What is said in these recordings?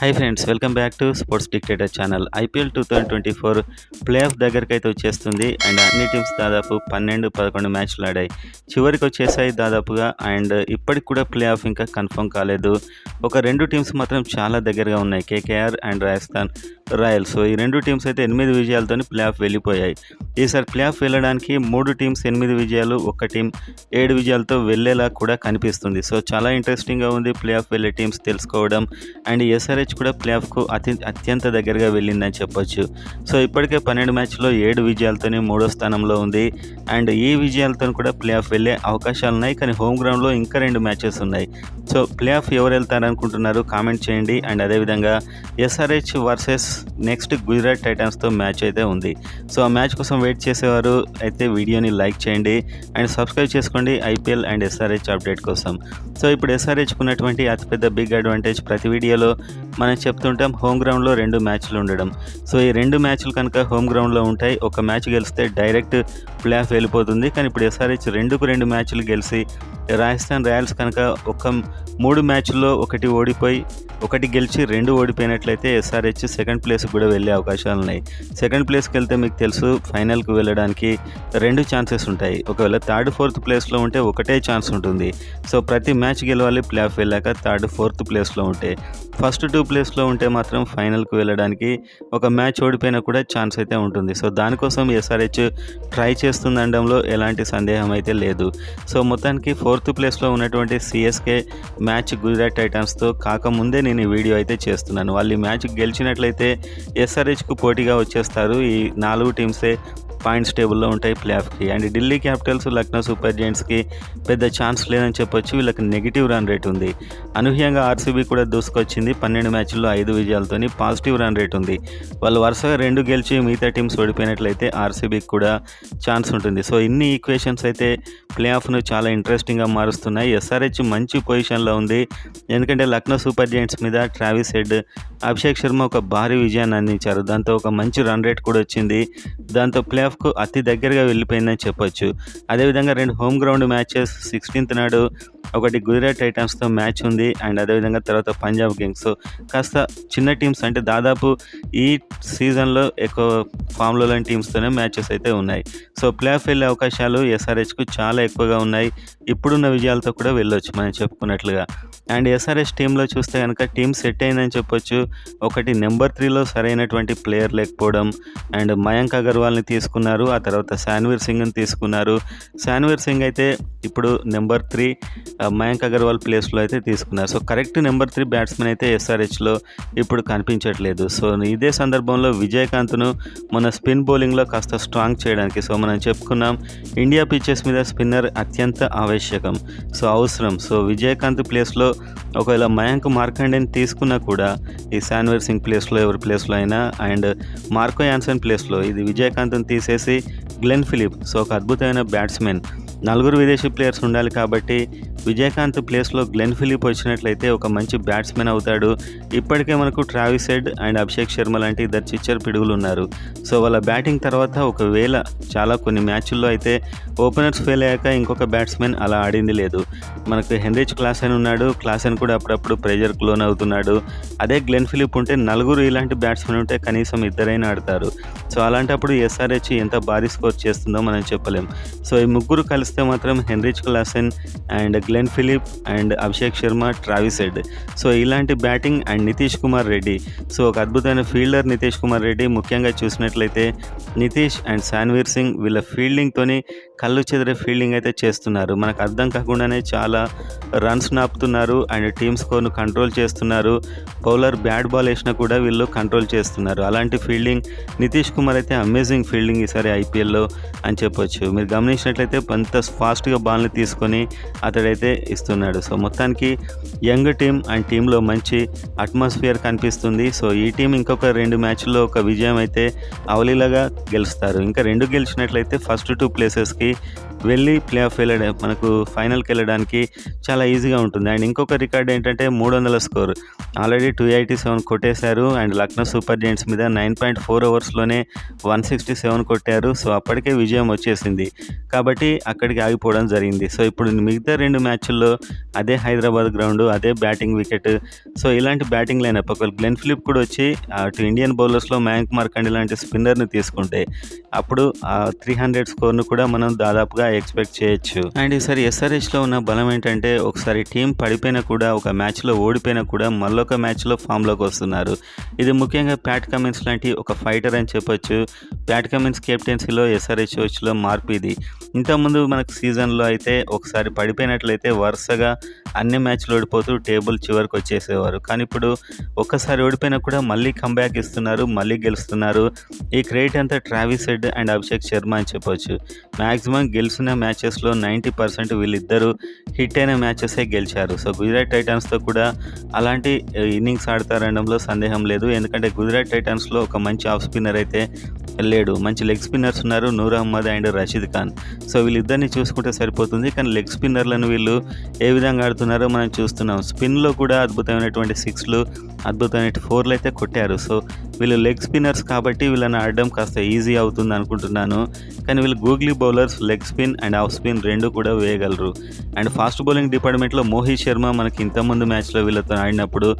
Hi friends, welcome back to sports dictator channel. IPL 2024 play of దగ్గరికి అయితే వచ్చేస్తుంది. And అన్ని టీమ్స్ దాదాపు 12-11 మ్యాచ్లు ఆడాయి, చివరికి వచ్చేసాయి దాదాపుగా. అండ్ ఇప్పటికి కూడా ప్లే ఆఫ్ ఇంకా కన్ఫర్మ్ కాలేదు. ఒక రెండు టీమ్స్ మాత్రం చాలా దగ్గరగా ఉన్నాయి, KKR and Rajasthan Royals. So ఈ రెండు టీమ్స్ అయితే 8 విజయాలతో ప్లే ఆఫ్ వెళ్ళిపోయాయి. ఈసారి ప్లే ఆఫ్ వెళ్ళడానికి 3 టీమ్స్ 8 విజయాలు, ఒక టీం 7 విజయాలతో వెళ్ళేలా కూడా కనిపిస్తుంది. సో చాలా ఇంట్రెస్టింగ్గా ఉంది ప్లే ఆఫ్ వెళ్ళే టీమ్స్ తెలుసుకోవడం. అండ్ ఎస్ఆర్హెచ్ కూడా ప్లే ఆఫ్కు అత్యంత దగ్గరగా వెళ్ళిందని చెప్పొచ్చు. సో ఇప్పటికే 12 మ్యాచ్లో 7 విజయాలతోనే 3వ స్థానంలో ఉంది. అండ్ ఈ విజయాలతో కూడా ప్లే ఆఫ్ వెళ్ళే అవకాశాలు ఉన్నాయి. కానీ హోమ్ గ్రౌండ్లో ఇంకా 2 మ్యాచెస్ ఉన్నాయి. సో ప్లే ఆఫ్ ఎవరు వెళ్తారనుకుంటున్నారు కామెంట్ చేయండి. అండ్ అదేవిధంగా ఎస్ఆర్హెచ్ వర్సెస్ నెక్స్ట్ గుజరాత్ టైటన్స్తో మ్యాచ్ అయితే ఉంది. సో ఆ మ్యాచ్ కోసం వెయిట్ చేసేవారు అయితే వీడియోని లైక్ చేయండి అండ్ సబ్స్క్రైబ్ చేసుకోండి ఐపీఎల్ అండ్ ఎస్ఆర్హెచ్ అప్డేట్ కోసం. సో ఇప్పుడు ఎస్ఆర్హెచ్కు ఉన్నటువంటి అతిపెద్ద బిగ్ అడ్వాంటేజ్, ప్రతి వీడియోలో మనం చెప్తుంటాం, హోమ్ గ్రౌండ్లో 2 మ్యాచ్లు ఉండడం. సో ఈ 2 మ్యాచ్లు కనుక హోమ్ గ్రౌండ్లో ఉంటాయి, ఒక మ్యాచ్ గెలిస్తే డైరెక్ట్ ప్లే ఆఫ్ వెళ్ళిపోతుంది. కానీ ఇప్పుడు ఎస్ఆర్హెచ్ 2 మ్యాచ్లు గెలిచి, రాజస్థాన్ రాయల్స్ కనుక ఒక 3 మ్యాచ్ల్లో 1 ఓడిపోయి 1 గెలిచి 2 ఓడిపోయినట్లయితే ఎస్ఆర్హెచ్ సెకండ్ ప్లేస్కి కూడా వెళ్ళే అవకాశాలు ఉన్నాయి. సెకండ్ ప్లేస్కి వెళ్తే మీకు తెలుసు ఫైనల్కి వెళ్ళడానికి 2 ఛాన్సెస్ ఉంటాయి. ఒకవేళ థర్డ్ ఫోర్త్ ప్లేస్లో ఉంటే ఒకటే ఛాన్స్ ఉంటుంది. సో ప్రతి మ్యాచ్ గెలవాలి ప్లే ఆఫ్ వెళ్ళాక, థర్డ్ ఫోర్త్ ప్లేస్లో ఉంటే. ఫస్ట్ 2 ప్లేస్లో ఉంటే మాత్రం ఫైనల్కి వెళ్ళడానికి ఒక మ్యాచ్ ఓడిపోయినా కూడా ఛాన్స్ అయితే ఉంటుంది. సో దానికోసం ఎస్ఆర్హెచ్ ట్రై చేస్తుందనడంలో ఎలాంటి సందేహం అయితే లేదు. సో మొత్తానికి 4th ప్లేస్లో ఉన్నటువంటి సిఎస్కే మ్యాచ్ గుజరాత్ టైటన్స్తో కాకముందే నేను ఈ వీడియో అయితే చేస్తున్నాను. వాళ్ళు ఈ మ్యాచ్ గెలిచినట్లయితే ఎస్ఆర్హెచ్కు పోటీగా వచ్చేస్తారు. ఈ 4 టీమ్సే పాయింట్స్ టేబుల్లో ఉంటాయి ప్లే ఆఫ్కి. And Delhi Capitals, Lucknow Super జెయింట్స్కి పెద్ద ఛాన్స్ లేదని చెప్పొచ్చు. వీళ్ళకి నెగిటివ్ రన్ రేట్ ఉంది. అనూహ్యంగా ఆర్సీబీ కూడా దూసుకొచ్చింది. 12 మ్యాచ్ల్లో 5 విజయాలతోని పాజిటివ్ రన్ రేట్ ఉంది. వాళ్ళు వరుసగా 2 గెలిచి మిగతా టీమ్స్ ఓడిపోయినట్లయితే ఆర్సీబీకి కూడా ఛాన్స్ ఉంటుంది. సో ఇన్ని ఈక్వేషన్స్ అయితే ప్లే ఆఫ్ను చాలా ఇంట్రెస్టింగ్గా మారుస్తున్నాయి. ఎస్ఆర్హెచ్ మంచి పొజిషన్లో ఉంది, ఎందుకంటే లక్నో సూపర్ జెయింట్స్ మీద ట్రావిస్ హెడ్, అభిషేక్ శర్మ ఒక భారీ విజయాన్ని అందించారు. దాంతో ఒక మంచి రన్ రేట్ కూడా వచ్చింది. దాంతో ప్లే ఆఫ్కు అతి దగ్గరగా వెళ్ళిపోయిందని చెప్పొచ్చు. అదేవిధంగా 2 హోమ్ గ్రౌండ్ మ్యాచెస్ 16th నాడు ఒకటి గుజరాత్ టైటన్స్తో మ్యాచ్ ఉంది. అండ్ అదేవిధంగా తర్వాత పంజాబ్ కింగ్స్. సో కాస్త చిన్న టీమ్స్, అంటే దాదాపు ఈ సీజన్లో ఎక్కువ ఫామ్లో లేని టీమ్స్తోనే మ్యాచెస్ అయితే ఉన్నాయి. సో ప్లే ఆఫ్ వెళ్ళే అవకాశాలు ఎస్ఆర్హెచ్కు చాలా ఎక్కువగా ఉన్నాయి. ఇప్పుడున్న విజయాలతో కూడా వెళ్ళొచ్చు మనం చెప్పుకున్నట్లుగా. అండ్ ఎస్ఆర్హెచ్ టీంలో చూస్తే కనుక టీం సెట్ అయిందని చెప్పొచ్చు. ఒకటి నెంబర్ 3లో సరైనటువంటి ప్లేయర్ లేకపోవడం. అండ్ మయాంక్ అగర్వాల్ని తీసుకున్నారు, ఆ తర్వాత శాన్వీర్ సింగ్ని తీసుకున్నారు. శాన్వీర్ సింగ్ అయితే ఇప్పుడు నెంబర్ 3, మయాంక్ అగర్వాల్ ప్లేస్లో అయితే తీసుకున్నారు. సో కరెక్ట్ నెంబర్ 3 బ్యాట్స్మెన్ అయితే ఎస్ఆర్హెచ్లో ఇప్పుడు కనిపించట్లేదు. సో ఇదే సందర్భంలో విజయకాంత్ను మన స్పిన్ బౌలింగ్లో కాస్త స్ట్రాంగ్ చేయడానికి, సో మనం చెప్పుకున్నాం ఇండియా పిచ్చెస్ మీద స్పిన్నర్ అత్యంత ఆవశ్యకం, సో అవసరం. సో విజయకాంత్ ప్లేస్లో ఒకవేళ మయాంక్ మార్కండేని తీసుకున్నా కూడా ఈ శాన్వీర్ సింగ్ ప్లేస్లో ఎవరి ప్లేస్లో అయినా, అండ్ మార్కో యాన్సన్ ప్లేస్లో ఇది విజయకాంత్ని తీసేసి గ్లెన్ ఫిలిప్, సో ఒక అద్భుతమైన బ్యాట్స్మెన్. 4 విదేశీ ప్లేయర్స్ ఉండాలి కాబట్టి విజయకాంత్ ప్లేస్లో గ్లెన్ ఫిలిప్ వచ్చినట్లయితే ఒక మంచి బ్యాట్స్మెన్ అవుతాడు. ఇప్పటికే మనకు Travis head and Abhishek Sharma లాంటి 2 చిచ్చర్ పిడుగులు ఉన్నారు. సో వాళ్ళ బ్యాటింగ్ తర్వాత ఒకవేళ కొన్ని మ్యాచ్ల్లో అయితే ఓపెనర్స్ ఫెయిల్ అయ్యాక ఇంకొక బ్యాట్స్మెన్ అలా ఆడింది లేదు. మనకు హెన్రిచ్ క్లాసెన్ ఉన్నాడు, క్లాసెన్ కూడా అప్పుడప్పుడు ప్రెజర్కి లోన్ అవుతున్నాడు. అదే గ్లెన్ ఫిలిప్ ఉంటే 4 ఇలాంటి బ్యాట్స్మెన్ ఉంటే కనీసం 2 ఆడతారు. సో అలాంటప్పుడు ఎస్ఆర్హెచ్ ఎంత భారీ స్కోర్ చేస్తుందో మనం చెప్పలేం. సో ఈ ముగ్గురు కలిస్తే మాత్రం Heinrich Klaasen and Glenn Philip and Abhishek Sharma, Travis Head, so ఇలాంటి batting. And Nitish Kumar Reddy, so ఒక అద్భుతమైన ఫీల్డర్ నితీష్ కుమార్ రెడ్డి. ముఖ్యంగా చూసినట్లయితే నితీష్ అండ్ శాన్వీర్ సింగ్ వీళ్ళ ఫీల్డింగ్తోని కళ్ళు చెదిరే ఫీల్డింగ్ అయితే చేస్తున్నారు. మనకు అర్థం కాకుండానే చాలా రన్స్ నాపుతున్నారు అండ్ టీమ్ స్కోర్ను కంట్రోల్ చేస్తున్నారు. బౌలర్ బ్యాట్ బాల్ వేసినా కూడా వీళ్ళు కంట్రోల్ చేస్తున్నారు. అలాంటి ఫీల్డింగ్ నితీష్ కుమార్ అయితే అమేజింగ్ ఫీల్డింగ్ ఈసారి ఐపీఎల్లో అని చెప్పొచ్చు. మీరు గమనించినట్లయితే అంత ఫాస్ట్గా బాల్ని తీసుకొని అతడైతే ఇస్తున్నాడు. సో మొత్తానికి యంగ్ టీమ్ అండ్ టీంలో మంచి అట్మాస్ఫియర్ కనిపిస్తుంది. సో ఈ టీం ఇంకొక 2 మ్యాచ్ల్లో ఒక విజయం అయితే అవలీలగా గెలుస్తారు. ఇంకా 2 గెలిచినట్లయితే ఫస్ట్ 2 ప్లేసెస్కి వెళ్ళి ప్లే ఆఫ్ మనకు ఫైనల్కి వెళ్ళడానికి చాలా ఈజీగా ఉంటుంది. అండ్ ఇంకొక రికార్డ్ ఏంటంటే 300 స్కోర్ ఆల్రెడీ 287 కొట్టేశారు. అండ్ లక్నో సూపర్ జెయింట్స్ మీద 9.4 ఓవర్స్లోనే 167 కొట్టారు. సో అప్పటికే విజయం వచ్చేసింది కాబట్టి అక్కడికి ఆగిపోవడం జరిగింది. సో ఇప్పుడు మిగతా 2 మ్యాచ్ల్లో అదే హైదరాబాద్ గ్రౌండ్, అదే బ్యాటింగ్ వికెట్. సో ఇలాంటి బ్యాటింగ్ లైనప్ ఒకవేళ గ్లెన్ ఫిలిప్ కూడా వచ్చి అటు ఇండియన్ బౌలర్స్లో మయాంక్ మార్కండే లాంటి స్పిన్నర్ని తీసుకుంటే అప్పుడు 300 స్కోర్ను కూడా మనం దాదాపుగా ఎక్స్పెక్ట్ చేయొచ్చు. అండ్ ఈసారి ఎస్ఆర్హెచ్లో ఉన్న బలం ఏంటంటే ఒకసారి టీం పడిపోయినా కూడా, ఒక మ్యాచ్లో ఓడిపోయినా కూడా మళ్ళొక మ్యాచ్లో ఫామ్లోకి వస్తున్నారు. ఇది ముఖ్యంగా ప్యాట్ కమిన్స్ లాంటి ఒక ఫైటర్ అని చెప్పొచ్చు. ప్యాట్ కమిన్స్ కెప్టెన్సీలో ఎస్ఆర్హెచ్ కోచ్లో మార్పు ఇది. ఇంతకుముందు మనకు సీజన్లో అయితే ఒకసారి పడిపోయినట్లయితే వరుసగా అన్ని మ్యాచ్లు ఓడిపోతూ టేబుల్ చివరికి వచ్చేసేవారు. కానీ ఇప్పుడు ఒక్కసారి ఓడిపోయినా కూడా మళ్ళీ కంబ్యాక్ ఇస్తున్నారు, మళ్ళీ గెలుస్తున్నారు. ఈ క్రెడిట్ అంతా Travis head and Abhishek Sharma అని చెప్పొచ్చు. మ్యాక్సిమం గెలిచిన మ్యాచెస్లో 90% వీళ్ళిద్దరూ హిట్ అయిన మ్యాచెసే గెలిచారు. సో గుజరాత్ టైటాన్స్తో కూడా అలాంటి ఇన్నింగ్స్ ఆడతారనడంలో సందేహం లేదు. ఎందుకంటే గుజరాత్ టైటాన్స్లో ఒక మంచి ఆఫ్ స్పిన్నర్ అయితే లేడు, మంచి లెగ్ స్పిన్నర్స్ ఉన్నారు, నూర్ అహ్మద్ అండ్ రషీద్ ఖాన్. సో వీళ్ళిద్దరిని చూసుకుంటే సరిపోతుంది. కానీ లెగ్ స్పిన్నర్లను వీళ్ళు ఏ విధంగా ఆడుతున్నారో మనం చూస్తున్నాం. స్పిన్లో కూడా అద్భుతమైనటువంటి 6లు, అద్భుతమైన 4లు అయితే కొట్టారు. సో వీళ్ళు లెగ్ స్పిన్నర్స్ కాబట్టి వీళ్ళని ఆడడం కాస్త ఈజీ అవుతుంది అనుకుంటున్నాను. కానీ వీళ్ళు googly bowlers, leg spin and of spin 2 కూడా వేయగలరు. అండ్ ఫాస్ట్ బౌలింగ్ డిపార్ట్మెంట్లో మోహిత్ శర్మ మనకి ఇంతకుముందు మ్యాచ్లో వీళ్ళతో ఆడినప్పుడు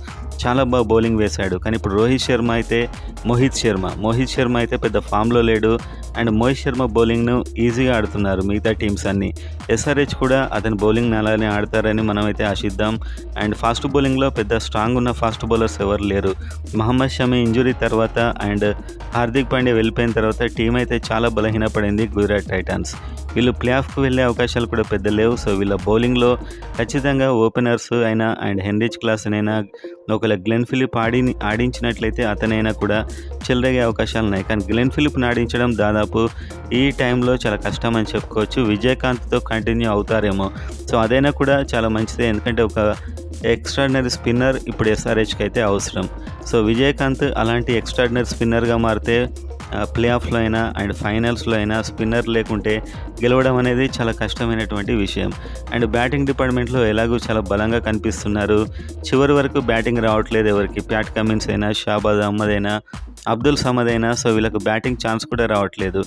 చాలా బాగా బౌలింగ్ వేశాడు. కానీ ఇప్పుడు మోహిత్ శర్మ అయితే పెద్ద ఫామ్లో లేడు. అండ్ మోహిత్ శర్మ బౌలింగ్ను ఈజీగా ఆడుతున్నారు మిగతా టీమ్స్ అన్నీ. ఎస్ఆర్హెచ్ కూడా అతని బౌలింగ్ అలానే ఆడతారని మనమైతే ఆశిద్దాం. అండ్ ఫాస్ట్ బౌలింగ్లో పెద్ద స్ట్రాంగ్ ఉన్న ఫాస్ట్ బౌలర్స్ ఎవరు లేరు. మహమ్మద్ షమి ఇంజురీ తర్వాత అండ్ హార్దిక్ పాండ్యా వెళ్ళిపోయిన తర్వాత టీం అయితే చాలా బలహీనపడింది గుజరాత్ టైటాన్స్. వీళ్ళు ప్లే ఆఫ్కి వెళ్ళే అవకాశాలు కూడా పెద్ద లేవు. సో వీళ్ళ బౌలింగ్లో ఖచ్చితంగా ఓపెనర్స్ అయినా అండ్ హెన్రిచ్ క్లాసన్ ఒకవేళ గ్లెన్ ఫిలిప్ ఆడించినట్లయితే అతనైనా కూడా చెలరేగే అవకాశాలు ఉన్నాయి. కానీ గ్లెన్ ఫిలిప్ని ఆడించడం దాదాపు ఈ టైంలో చాలా కష్టం అని చెప్పుకోవచ్చు. విజయకాంత్తో కంటిన్యూ అవుతారేమో. సో అదైనా కూడా చాలా మంచిదే, ఎందుకంటే ఒక ఎక్స్ట్రాడినరీ స్పిన్నర్ ఇప్పుడు ఎస్ఆర్హెచ్కి అయితే అవసరం. సో విజయకాంత్ అలాంటి ఎక్స్ట్రాడినరీ స్పిన్నర్గా మారితే ప్లే ఆఫ్లో అయినా అండ్ ఫైనల్స్లో అయినా స్పిన్నర్ లేకుంటే గెలవడం అనేది చాలా కష్టమైనటువంటి విషయం. అండ్ బ్యాటింగ్ డిపార్ట్మెంట్లో ఎలాగూ చాలా బలంగా కనిపిస్తున్నారు. చివరి వరకు బ్యాటింగ్ రావట్లేదు ఎవరికి. ప్యాట్ కమిన్స్ అయినా, షాబాజ్ అహ్మద్ అయినా, అబ్దుల్ సమద్ అయినా. సో వీళ్ళకు బ్యాటింగ్ ఛాన్స్ కూడా రావట్లేదు.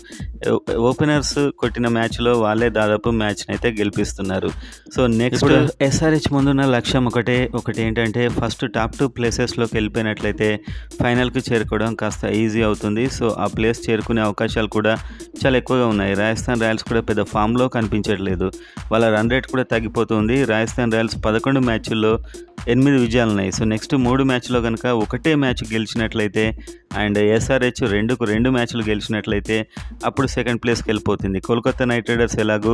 ఓపెనర్స్ కొట్టిన మ్యాచ్లో వాళ్ళే దాదాపు మ్యాచ్ని అయితే గెలిపిస్తున్నారు. సో నెక్స్ట్ ఎస్ఆర్హెచ్ ముందున్న లక్ష్యం ఒకటి ఏంటంటే ఫస్ట్ టాప్ 2 ప్లేసెస్లోకి వెళ్ళిపోయినట్లయితే ఫైనల్కి చేరుకోవడం కాస్త ఈజీ అవుతుంది. సో ఆ ప్లేస్ చేరుకునే అవకాశాలు కూడా చాలా ఎక్కువగా ఉన్నాయి. రాజస్థాన్ రాయల్స్ కూడా పెద్ద ఫామ్లో కనిపించట్లేదు. వాళ్ళ రన్ రేట్ కూడా తగ్గిపోతుంది. రాజస్థాన్ రాయల్స్ 11 మ్యాచ్ల్లో 8 విజయాలు ఉన్నాయి. సో నెక్స్ట్ 3 మ్యాచ్లో కనుక ఒకటే మ్యాచ్ గెలిచినట్లయితే అండ్ ఎస్ఆర్హెచ్ 2 మ్యాచ్లు గెలిచినట్లయితే అప్పుడు సెకండ్ ప్లేస్కి వెళ్ళిపోతుంది. కోల్కతా నైట్ రైడర్స్ ఎలాగూ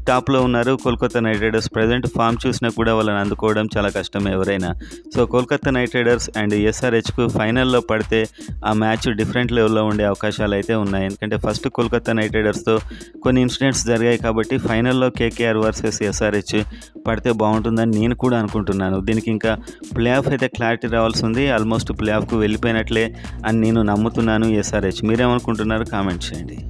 టాప్లో ఉన్నారు. Kolkata Knight Riders present form చూసినా కూడా వాళ్ళని అందుకోవడం చాలా కష్టం ఎవరైనా. So Kolkata Knight Riders and ఎస్ఆర్హెచ్కు ఫైనల్లో పడితే ఆ మ్యాచ్ డిఫరెంట్ లెవెల్లో ఉండే అవకాశాలు అయితే ఉన్నాయి. ఎందుకంటే ఫస్ట్ కోల్కతా నైట్ రైడర్స్తో కొన్ని ఇన్సిడెంట్స్ జరిగాయి కాబట్టి ఫైనల్లో కేకేఆర్ వర్సెస్ ఎస్ఆర్హెచ్ పడితే బాగుంటుందని నేను కూడా అనుకుంటున్నాను. దీనికి ఇంకా ప్లే ఆఫ్ అయితే క్లారిటీ రావాల్సి ఉంది. ఆల్మోస్ట్ ప్లే ఆఫ్కు వెళ్ళిపోయినట్లే అని నేను నమ్ముతున్నాను ఎస్ఆర్హెచ్. మీరేమనుకుంటున్నారు? కామెంట్ చేయండి.